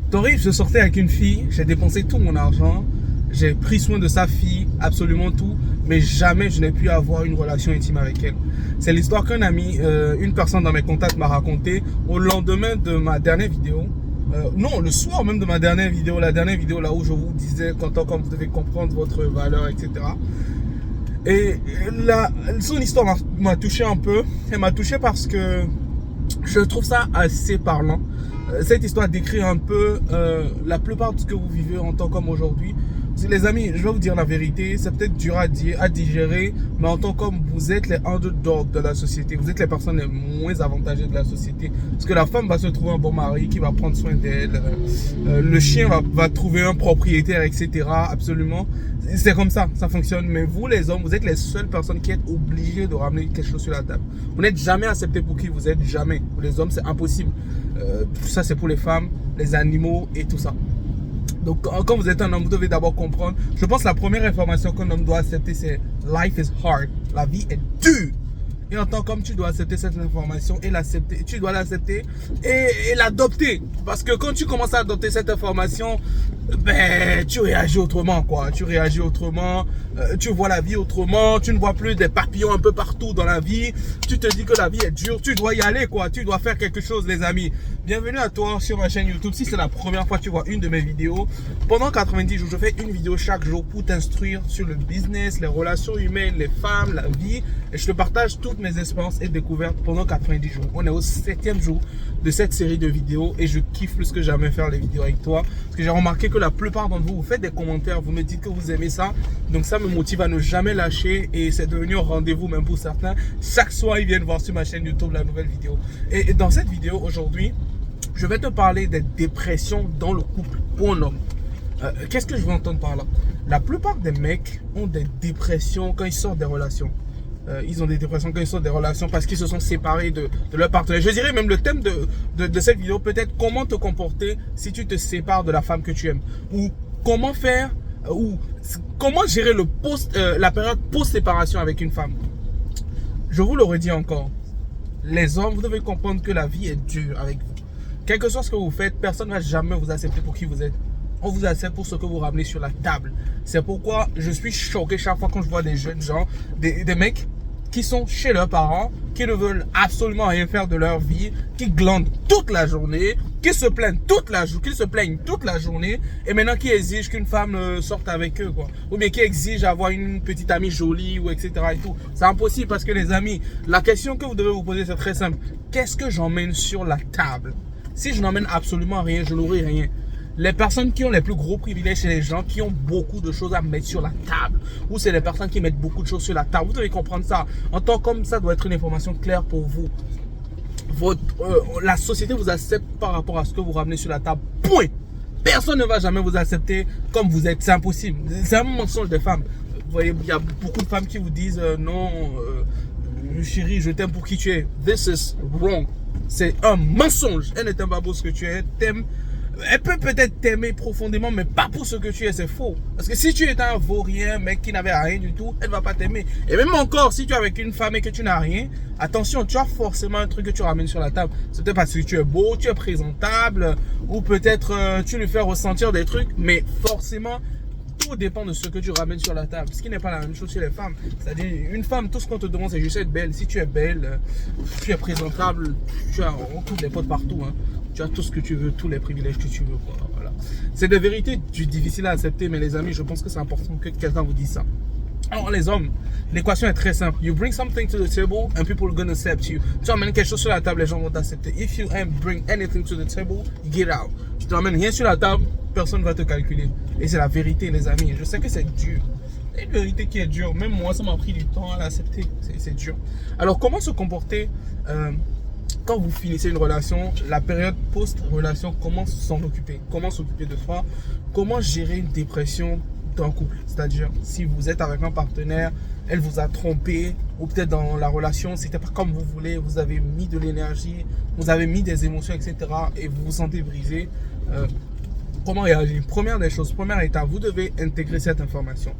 T'arrives, je sortais avec une fille, j'ai dépensé tout mon argent, j'ai pris soin de sa fille, absolument tout, mais jamais je n'ai pu avoir une relation intime avec elle. C'est l'histoire qu'un ami, une personne dans mes contacts m'a raconté au lendemain de ma dernière vidéo. Non, le soir même de ma dernière vidéo, la dernière vidéo là où je vous disais comme vous devez comprendre votre valeur, etc. Et son histoire m'a touché un peu. Elle m'a touché parce que je trouve ça assez parlant. Cette histoire décrit un peu la plupart de ce que vous vivez en tant qu'homme aujourd'hui. Les amis, je vais vous dire la vérité, c'est peut-être dur à digérer, mais en tant qu'homme, vous êtes les underdogs de la société. Vous êtes les personnes les moins avantagées de la société. Parce que la femme va se trouver un bon mari qui va prendre soin d'elle. Le chien va trouver un propriétaire, etc. Absolument. C'est comme ça fonctionne. Mais vous, les hommes, vous êtes les seules personnes qui êtes obligées de ramener quelque chose sur la table. Vous n'êtes jamais accepté pour qui vous êtes, jamais. Pour les hommes, c'est impossible. Ça, c'est pour les femmes, les animaux et tout ça. Donc, quand vous êtes un homme, vous devez d'abord comprendre. Je pense que la première information qu'un homme doit accepter, c'est life is hard. La vie est dure. Et en tant qu'homme, tu dois accepter cette information et l'accepter. Tu dois l'accepter et l'adopter. Parce que quand tu commences à adopter cette information, ben, tu réagis autrement, quoi. Tu réagis autrement, tu vois la vie autrement, tu ne vois plus des papillons un peu partout dans la vie. Tu te dis que la vie est dure, tu dois y aller, quoi. Tu dois faire quelque chose, les amis. Bienvenue à toi sur ma chaîne YouTube. Si c'est la première fois que tu vois une de mes vidéos, pendant 90 jours, je fais une vidéo chaque jour pour t'instruire sur le business, les relations humaines, les femmes, la vie. Et je te partage toutes mes expériences et découvertes pendant 90 jours. On est au 7e jour de cette série de vidéos et je kiffe plus que jamais faire les vidéos avec toi. Parce que j'ai remarqué que la plupart d'entre vous, vous faites des commentaires, vous me dites que vous aimez ça. Donc ça me motive à ne jamais lâcher et c'est devenu un rendez-vous même pour certains. Chaque soir, ils viennent voir sur ma chaîne YouTube la nouvelle vidéo. Et dans cette vidéo aujourd'hui, je vais te parler des dépressions dans le couple pour un homme. Qu'est-ce que je veux entendre par là? La plupart des mecs ont des dépressions quand ils sortent des relations. Ils ont des dépressions quand ils sortent des relations parce qu'ils se sont séparés de leur partenaire. Je dirais même le thème de cette vidéo peut être comment te comporter si tu te sépares de la femme que tu aimes. Ou comment faire, ou comment gérer la période post-séparation avec une femme. Je vous le redis encore. Les hommes, vous devez comprendre que la vie est dure avec vous. Quel que soit ce que vous faites, personne ne va jamais vous accepter pour qui vous êtes. On vous accepte pour ce que vous ramenez sur la table. C'est pourquoi je suis choqué chaque fois quand je vois des jeunes gens, des mecs qui sont chez leurs parents, qui ne veulent absolument rien faire de leur vie, qui glandent toute la journée, qui se plaignent toute la journée, et maintenant qui exigent qu'une femme sorte avec eux, quoi. Ou bien qui exigent avoir une petite amie jolie, ou etc. et tout. C'est impossible parce que les amis, la question que vous devez vous poser, c'est très simple. Qu'est-ce que j'emmène sur la table? Si je n'emmène absolument rien, je n'aurai rien. Les personnes qui ont les plus gros privilèges, c'est les gens qui ont beaucoup de choses à mettre sur la table. Ou c'est les personnes qui mettent beaucoup de choses sur la table. Vous devez comprendre ça. En tant qu'homme, ça doit être une information claire pour vous. La société vous accepte par rapport à ce que vous ramenez sur la table. Point. Personne ne va jamais vous accepter comme vous êtes. C'est impossible. C'est un mensonge des femmes. Vous voyez, il y a beaucoup de femmes qui vous disent non, chérie, je t'aime pour qui tu es. This is wrong. C'est un mensonge. Elle ne t'aime pas pour ce que tu es. Elle peut peut-être t'aimer profondément, mais pas pour ce que tu es, c'est faux. Parce que si tu étais un vaurien, mec qui n'avait rien du tout, elle ne va pas t'aimer. Et même encore, si tu es avec une femme et que tu n'as rien, attention, tu as forcément un truc que tu ramènes sur la table. C'est peut-être parce que tu es beau, tu es présentable, ou peut-être tu lui fais ressentir des trucs, mais forcément, tout dépend de ce que tu ramènes sur la table. Ce qui n'est pas la même chose chez les femmes. C'est-à-dire, une femme, tout ce qu'on te demande, c'est juste être belle. Si tu es belle, tu es présentable, on trouve des potes partout, hein. Tu as tout ce que tu veux, tous les privilèges que tu veux, quoi. Voilà. C'est des vérités difficiles à accepter, mais les amis, je pense que c'est important que quelqu'un vous dise ça. Alors les hommes, l'équation est très simple. You bring something to the table and people are gonna accept you. Tu amènes quelque chose sur la table, les gens vont t'accepter. If you ain't bring anything to the table, get out. Tu n'amènes rien sur la table, personne ne va te calculer. Et c'est la vérité, les amis. Je sais que c'est dur. C'est une vérité qui est dure. Même moi, ça m'a pris du temps à l'accepter. C'est dur. Alors comment se comporter quand vous finissez une relation, la période post-relation, comment s'en occuper? Comment s'occuper de soi? Comment gérer une dépression dans un couple? C'est-à-dire, si vous êtes avec un partenaire, elle vous a trompé, ou peut-être dans la relation, c'était pas comme vous voulez, vous avez mis de l'énergie, vous avez mis des émotions, etc. et vous vous sentez brisé. Comment réagir? Première des choses, première étape, vous devez intégrer cette information.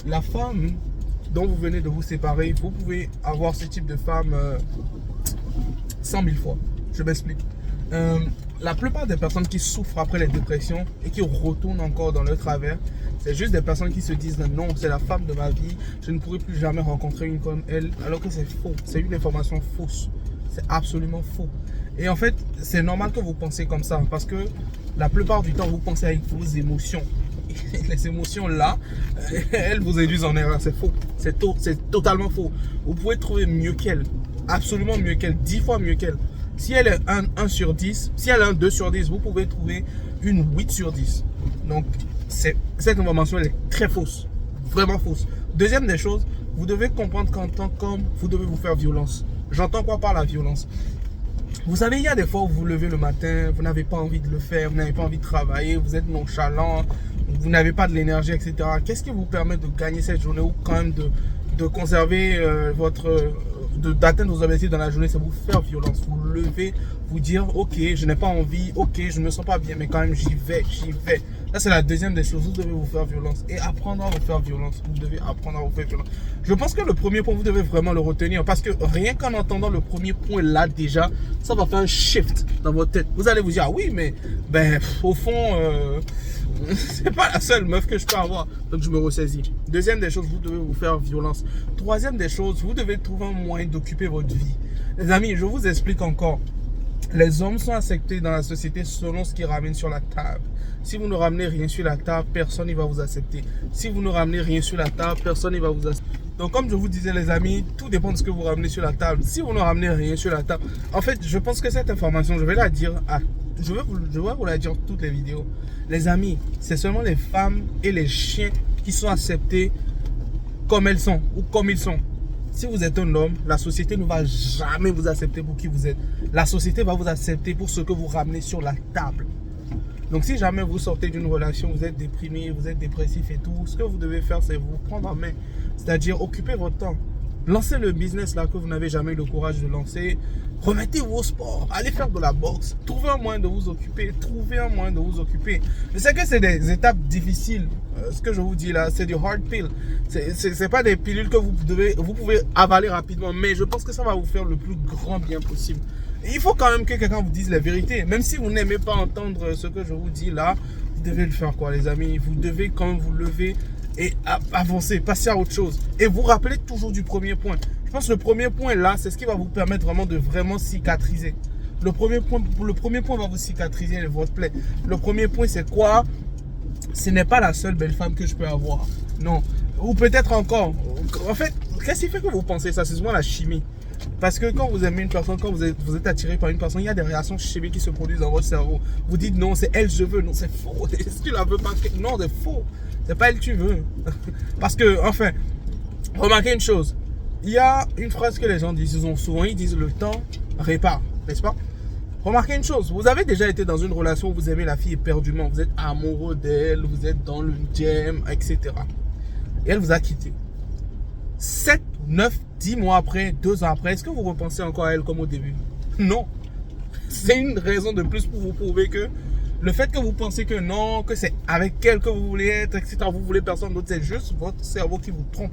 La femme dont vous venez de vous séparer, vous pouvez avoir ce type de femme 100 000 fois. Je m'explique. La plupart des personnes qui souffrent après les dépressions et qui retournent encore dans leur travers, c'est juste des personnes qui se disent non, c'est la femme de ma vie, je ne pourrai plus jamais rencontrer une comme elle, alors que c'est faux, c'est une information fausse, c'est absolument faux. Et en fait, c'est normal que vous pensiez comme ça, parce que la plupart du temps, vous pensez avec vos émotions. Et les émotions là, elles vous induisent en erreur, c'est faux, c'est totalement faux. Vous pouvez trouver mieux qu'elle, absolument mieux qu'elle, 10 fois mieux qu'elle. Si elle est un sur 10, si elle est un 2 sur 10, vous pouvez trouver une 8 sur 10. Donc, cette information, elle est très fausse. Vraiment fausse. Deuxième des choses, vous devez comprendre qu'en tant qu'homme, vous devez vous faire violence. J'entends quoi par la violence? Vous savez, il y a des fois où vous vous levez le matin, vous n'avez pas envie de le faire, vous n'avez pas envie de travailler, vous êtes nonchalant, vous n'avez pas de l'énergie, etc. Qu'est-ce qui vous permet de gagner cette journée ou quand même de conserver d'atteindre vos objectifs dans la journée? C'est vous faire violence, vous lever, vous dire ok, je n'ai pas envie, ok, je ne me sens pas bien, mais quand même j'y vais. Ça, c'est la deuxième des choses. Vous devez vous faire violence et apprendre à vous faire violence. Vous devez apprendre à vous faire violence. Je pense que le premier point, vous devez vraiment le retenir parce que rien qu'en entendant le premier point là, déjà, ça va faire un shift dans votre tête. Vous allez vous dire, ah oui, mais au fond, c'est pas la seule meuf que je peux avoir. Donc, je me ressaisis. Deuxième des choses, vous devez vous faire violence. Troisième des choses, vous devez trouver un moyen d'occuper votre vie. Les amis, je vous explique encore. Les hommes sont acceptés dans la société selon ce qu'ils ramènent sur la table. Si vous ne ramenez rien sur la table, personne ne va vous accepter. Si vous ne ramenez rien sur la table, personne ne va vous accepter. Donc, comme je vous disais, les amis, tout dépend de ce que vous ramenez sur la table. Si vous ne ramenez rien sur la table, en fait, je pense que cette information, je vais la dire, je vais vous la dire toutes les vidéos. Les amis, c'est seulement les femmes et les chiens qui sont acceptés comme elles sont ou comme ils sont. Si vous êtes un homme, la société ne va jamais vous accepter pour qui vous êtes. La société va vous accepter pour ce que vous ramenez sur la table. Donc, si jamais vous sortez d'une relation, vous êtes déprimé, vous êtes dépressif et tout, ce que vous devez faire, c'est vous prendre en main. C'est-à-dire, occuper votre temps. Lancez le business là que vous n'avez jamais eu le courage de lancer. Remettez-vous au sport. Allez faire de la boxe. Trouvez un moyen de vous occuper. Je sais que c'est des étapes difficiles. Ce que je vous dis là, c'est du hard pill. C'est pas des pilules que vous pouvez avaler rapidement. Mais je pense que ça va vous faire le plus grand bien possible. Et il faut quand même que quelqu'un vous dise la vérité. Même si vous n'aimez pas entendre ce que je vous dis là, vous devez le faire quoi les amis. Vous devez quand même vous lever et avancer, passer à autre chose. Et vous rappelez toujours du premier point. Je pense que le premier point là, c'est ce qui va vous permettre vraiment de cicatriser. Le premier point va vous cicatriser votre plaie. Le premier point, c'est quoi? Ce n'est pas la seule belle femme que je peux avoir. Non. Ou peut-être encore. En fait, qu'est-ce qui fait que vous pensez ça? C'est souvent la chimie. Parce que quand vous aimez une personne, quand vous êtes attiré par une personne, il y a des réactions chimiques qui se produisent dans votre cerveau. Vous dites non, c'est elle je veux. Non, c'est faux. Est-ce que tu la veux pas? Non, c'est faux. C'est pas elle que tu veux. Parce que, enfin, remarquez une chose. Il y a une phrase que les gens disent souvent, ils disent le temps répare, n'est-ce pas? Remarquez une chose, vous avez déjà été dans une relation où vous aimez la fille éperdument, vous êtes amoureux d'elle, vous êtes dans le jam, etc. Et elle vous a quitté. 7, 9, 10 mois après, 2 ans après, est-ce que vous repensez encore à elle comme au début? Non. C'est une raison de plus pour vous prouver que le fait que vous pensez que non, que c'est avec elle que vous voulez être, etc., vous voulez personne d'autre, c'est juste votre cerveau qui vous trompe.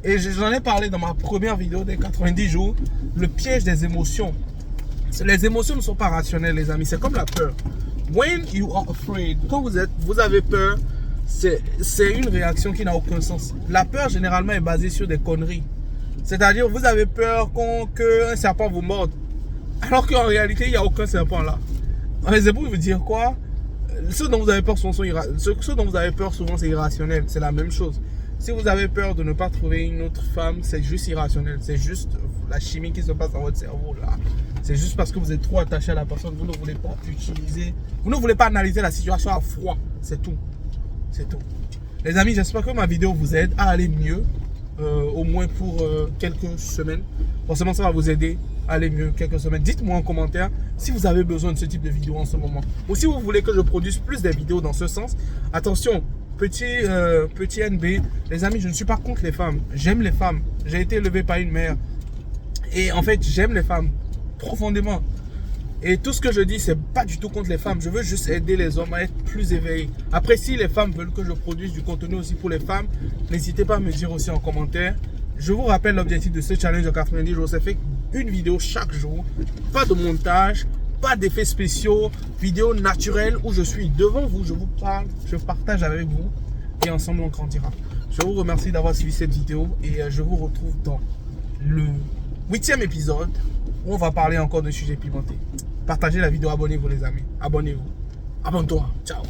Et j'en ai parlé dans ma première vidéo des 90 jours, le piège des émotions. Les émotions ne sont pas rationnelles, les amis, c'est comme la peur. When you are afraid, quand vous avez peur, c'est une réaction qui n'a aucun sens. La peur, généralement, est basée sur des conneries. C'est-à-dire, vous avez peur qu'un serpent vous morde. Alors qu'en réalité, il n'y a aucun serpent là. C'est pour vous dire quoi? Ce dont vous avez peur souvent, c'est irrationnel. C'est la même chose. Si vous avez peur de ne pas trouver une autre femme, c'est juste irrationnel. C'est juste la chimie qui se passe dans votre cerveau là. C'est juste parce que vous êtes trop attaché à la personne. Vous ne voulez pas vous ne voulez pas analyser la situation à froid. C'est tout. C'est tout. Les amis, j'espère que ma vidéo vous aide à aller mieux. Au moins pour quelques semaines. Forcément, ça va vous aider à aller mieux quelques semaines. Dites-moi en commentaire si vous avez besoin de ce type de vidéo en ce moment. Ou si vous voulez que je produise plus de vidéos dans ce sens. Attention, petit NB, les amis, je ne suis pas contre les femmes. J'aime les femmes. J'ai été élevé par une mère. Et en fait, j'aime les femmes profondément. Et tout ce que je dis, c'est pas du tout contre les femmes. Je veux juste aider les hommes à être plus éveillés. Après, si les femmes veulent que je produise du contenu aussi pour les femmes, n'hésitez pas à me dire aussi en commentaire. Je vous rappelle l'objectif de ce challenge de 90 jours. C'est fait une vidéo chaque jour. Pas de montage, pas d'effets spéciaux, vidéo naturelle où je suis devant vous, je vous parle, je partage avec vous et ensemble on grandira. Je vous remercie d'avoir suivi cette vidéo et je vous retrouve dans le 8e épisode où on va parler encore de sujets pimentés. Partagez la vidéo, abonnez-vous les amis, abonnez-vous, abonne-toi, ciao.